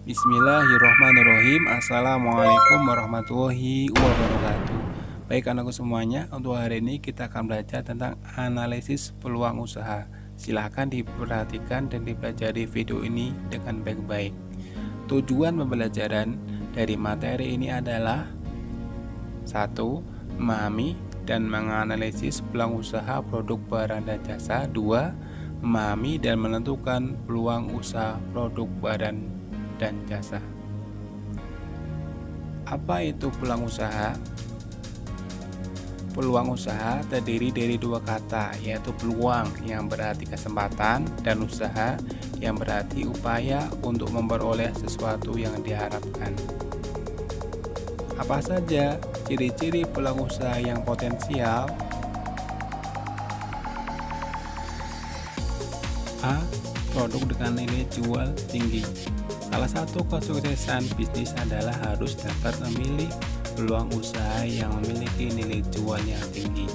Bismillahirrahmanirrahim. Assalamualaikum warahmatullahi wabarakatuh. Baik anakku semuanya, untuk hari ini kita akan belajar tentang analisis peluang usaha. Silahkan diperhatikan dan dipelajari video ini dengan baik-baik. Tujuan pembelajaran dari materi ini adalah 1. Memahami dan menganalisis peluang usaha produk barang dan jasa. 2. Memahami dan menentukan peluang usaha produk barang dan jasa. Apa itu peluang usaha? Peluang usaha terdiri dari dua kata, yaitu peluang yang berarti kesempatan dan usaha yang berarti upaya untuk memperoleh sesuatu yang diharapkan. Apa saja ciri-ciri peluang usaha yang potensial? A. Produk dengan nilai jual tinggi. Salah satu kesuksesan bisnis adalah harus dapat memilih peluang usaha yang memiliki nilai jual yang tinggi.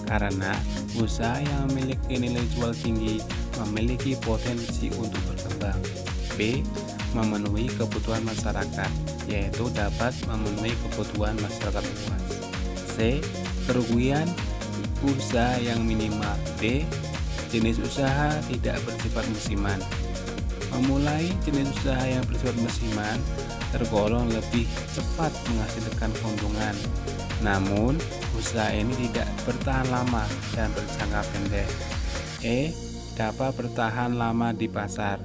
Karena usaha yang memiliki nilai jual tinggi memiliki potensi untuk berkembang. B. Memenuhi kebutuhan masyarakat, yaitu dapat memenuhi kebutuhan masyarakat luas. C. Kerugian usaha yang minimal. D. Jenis usaha tidak bersifat musiman. Memulai jenis usaha yang bersifat musiman tergolong lebih cepat menghasilkan keuntungan. Namun, usaha ini tidak bertahan lama dan berjangka pendek. E. Dapat bertahan lama di pasar.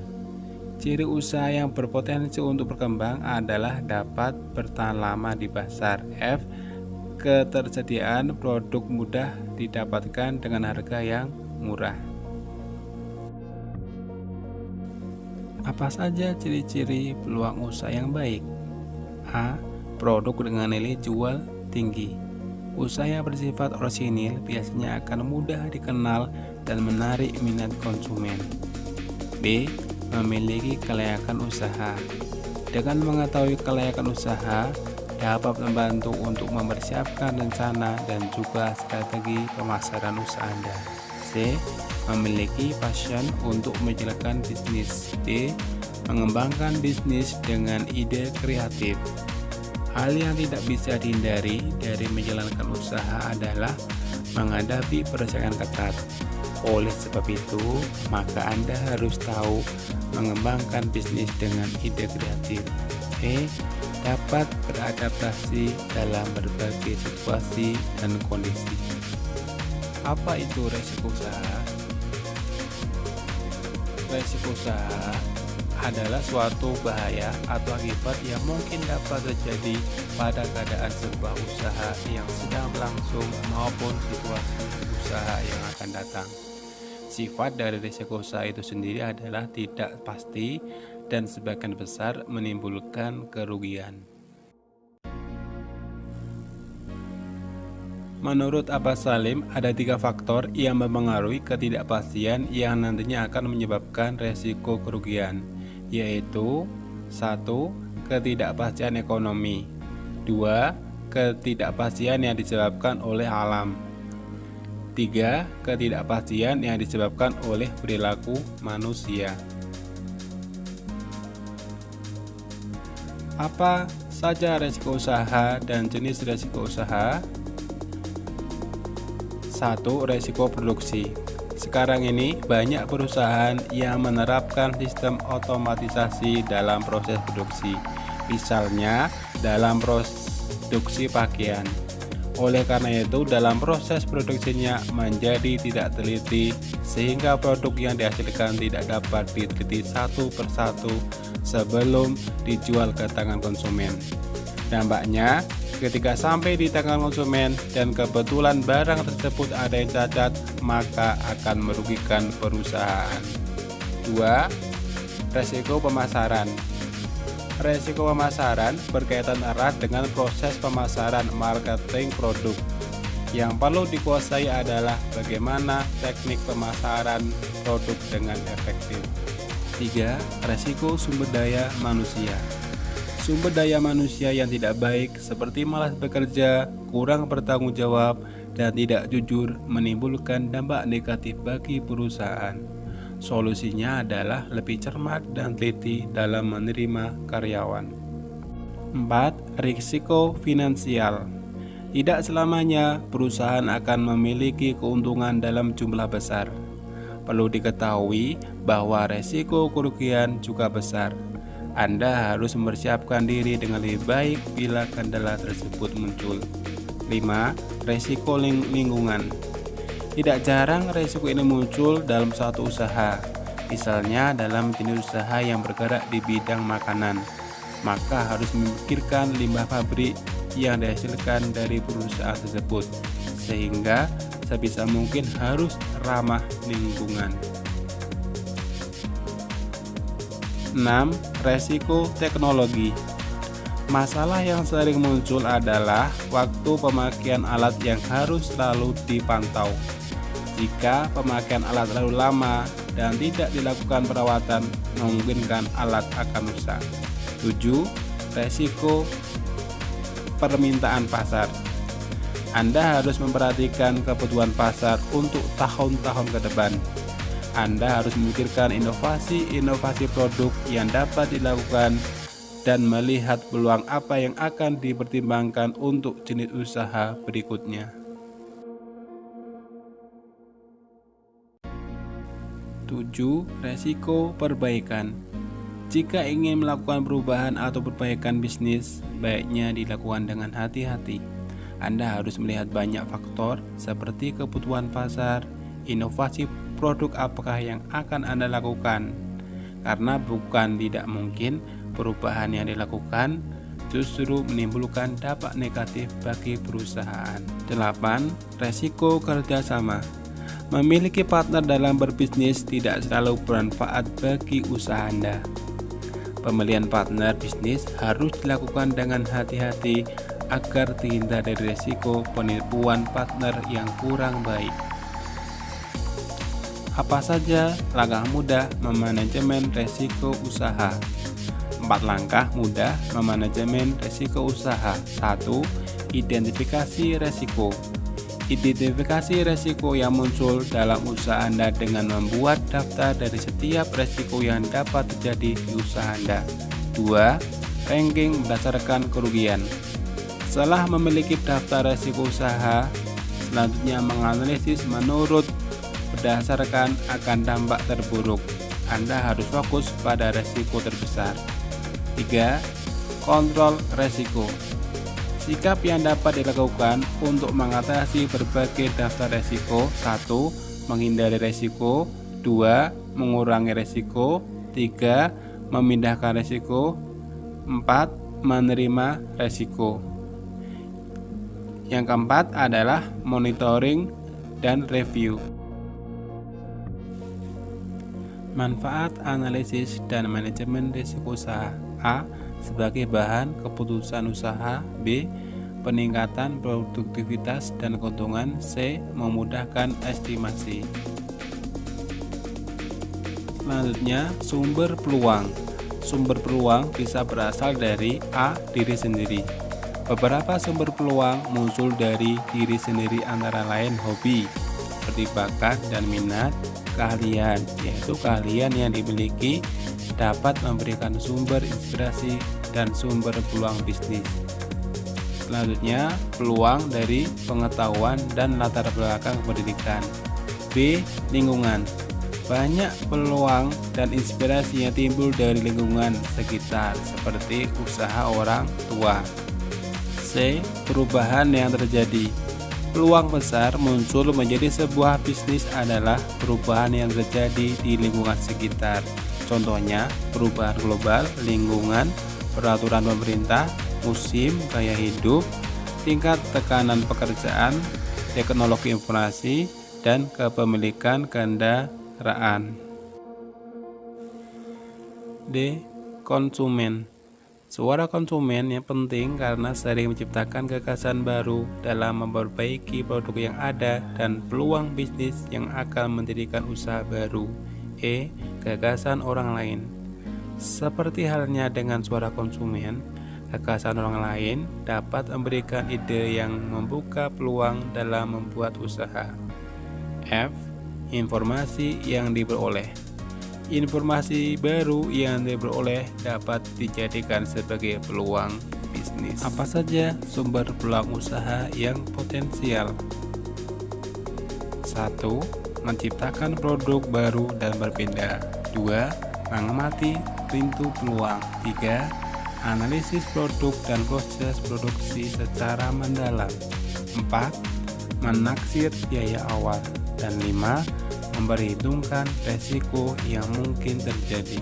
Ciri usaha yang berpotensi untuk berkembang adalah dapat bertahan lama di pasar. F. Ketersediaan produk mudah didapatkan dengan harga yang murah. Apa saja ciri-ciri peluang usaha yang baik? A. Produk dengan nilai jual tinggi. Usaha yang bersifat orisinil biasanya akan mudah dikenal dan menarik minat konsumen. B. Memiliki kelayakan usaha. Dengan mengetahui kelayakan usaha, dapat membantu untuk mempersiapkan rencana dan juga strategi pemasaran usaha Anda. C. Memiliki passion untuk menjalankan bisnis. D. Mengembangkan bisnis dengan ide kreatif. Hal yang tidak bisa dihindari dari menjalankan usaha adalah menghadapi persaingan ketat. Oleh sebab itu, maka Anda harus tahu mengembangkan bisnis dengan ide kreatif. E. Dapat beradaptasi dalam berbagai situasi dan kondisi. Apa itu resiko usaha? Resiko usaha adalah suatu bahaya atau akibat yang mungkin dapat terjadi pada keadaan sebuah usaha yang sedang berlangsung maupun situasi usaha yang akan datang. Sifat dari resiko usaha itu sendiri adalah tidak pasti dan sebagian besar menimbulkan kerugian. Menurut Abbas Salim, ada 3 faktor yang mempengaruhi ketidakpastian yang nantinya akan menyebabkan resiko kerugian, yaitu 1. Ketidakpastian ekonomi. 2. Ketidakpastian yang disebabkan oleh alam. 3. Ketidakpastian yang disebabkan oleh perilaku manusia. Apa saja resiko usaha dan jenis resiko usaha? 1. Resiko produksi. Sekarang ini banyak perusahaan yang menerapkan sistem otomatisasi dalam proses produksi, misalnya dalam produksi pakaian. Oleh karena itu, dalam proses produksinya menjadi tidak teliti sehingga produk yang dihasilkan tidak dapat diteliti satu persatu sebelum dijual ke tangan konsumen. Dampaknya, ketika sampai di tangan konsumen dan kebetulan barang tersebut ada yang cacat, maka akan merugikan perusahaan. 2. Resiko pemasaran. Resiko pemasaran berkaitan erat dengan proses pemasaran marketing produk. Yang perlu dikuasai adalah bagaimana teknik pemasaran produk dengan efektif. 3. Resiko sumber daya manusia. Sumber daya manusia yang tidak baik seperti malas bekerja, kurang bertanggung jawab, dan tidak jujur menimbulkan dampak negatif bagi perusahaan. Solusinya adalah lebih cermat dan teliti dalam menerima karyawan. 4. Risiko finansial. Tidak selamanya perusahaan akan memiliki keuntungan dalam jumlah besar. Perlu diketahui bahwa resiko kerugian juga besar. Anda harus mempersiapkan diri dengan lebih baik bila kendala tersebut muncul. 5. Resiko lingkungan. Tidak jarang resiko ini muncul dalam suatu usaha, misalnya dalam jenis usaha yang bergerak di bidang makanan. Maka harus memikirkan limbah pabrik yang dihasilkan dari perusahaan tersebut, sehingga sebisa mungkin harus ramah lingkungan. 6. Resiko teknologi. Masalah yang sering muncul adalah waktu pemakaian alat yang harus selalu dipantau. Jika pemakaian alat terlalu lama dan tidak dilakukan perawatan, memungkinkan alat akan rusak. 7. Resiko permintaan pasar. Anda harus memperhatikan kebutuhan pasar untuk tahun-tahun ke depan. Anda harus memikirkan inovasi produk yang dapat dilakukan dan melihat peluang apa yang akan dipertimbangkan untuk jenis usaha berikutnya. 7. Resiko perbaikan. Jika ingin melakukan perubahan atau perbaikan bisnis, baiknya dilakukan dengan hati-hati. Anda harus melihat banyak faktor seperti kebutuhan pasar, inovasi produk apakah yang akan Anda lakukan. Karena bukan tidak mungkin perubahan yang dilakukan justru menimbulkan dampak negatif bagi perusahaan. 8. Resiko kerjasama. Memiliki partner dalam berbisnis tidak selalu bermanfaat bagi usaha Anda. Pemilihan partner bisnis harus dilakukan dengan hati-hati agar terhindar dari risiko penipuan partner yang kurang baik. Apa saja langkah mudah memanajemen risiko usaha? 4 langkah mudah memanajemen risiko usaha. 1. Identifikasi risiko. Identifikasi risiko yang muncul dalam usaha Anda dengan membuat daftar dari setiap risiko yang dapat terjadi di usaha Anda. 2. Ranking berdasarkan kerugian. Setelah memiliki daftar risiko usaha, selanjutnya menganalisis menurut berdasarkan akan dampak terburuk. Anda harus fokus pada risiko terbesar. 3. Kontrol risiko. Sikap yang dapat dilakukan untuk mengatasi berbagai daftar risiko. 1. Menghindari risiko. 2. Mengurangi risiko. 3. Memindahkan risiko. 4. Menerima risiko. Yang keempat adalah monitoring dan review. Manfaat analisis dan manajemen risiko usaha. A. Sebagai bahan keputusan usaha. B. Peningkatan produktivitas dan keuntungan. C. Memudahkan estimasi. Selanjutnya, sumber peluang. Sumber peluang bisa berasal dari A. Diri sendiri. Beberapa sumber peluang muncul dari diri sendiri, antara lain hobi, seperti bakat dan minat, keahlian, yaitu keahlian yang dimiliki dapat memberikan sumber inspirasi dan sumber peluang bisnis. Selanjutnya, peluang dari pengetahuan dan latar belakang pendidikan. B. Lingkungan. Banyak peluang dan inspirasi yang timbul dari lingkungan sekitar, seperti usaha orang tua. C. Perubahan yang terjadi. Peluang besar muncul menjadi sebuah bisnis adalah perubahan yang terjadi di lingkungan sekitar. Contohnya, perubahan global, lingkungan, peraturan pemerintah, musim, gaya hidup, tingkat tekanan pekerjaan, teknologi informasi, dan kepemilikan kendaraan. D. Konsumen. Suara konsumen yang penting karena sering menciptakan gagasan baru dalam memperbaiki produk yang ada dan peluang bisnis yang akan mendirikan usaha baru. E. Gagasan orang lain. Seperti halnya dengan suara konsumen, gagasan orang lain dapat memberikan ide yang membuka peluang dalam membuat usaha. F. Informasi yang diperoleh. Informasi baru yang diperoleh dapat dijadikan sebagai peluang bisnis. Apa saja sumber peluang usaha yang potensial? 1. Menciptakan produk baru dan berbeda. 2. Mengamati pintu peluang. 3. Analisis produk dan proses produksi secara mendalam. 4. Menaksir biaya awal. Dan 5. Memperhitungkan resiko yang mungkin terjadi.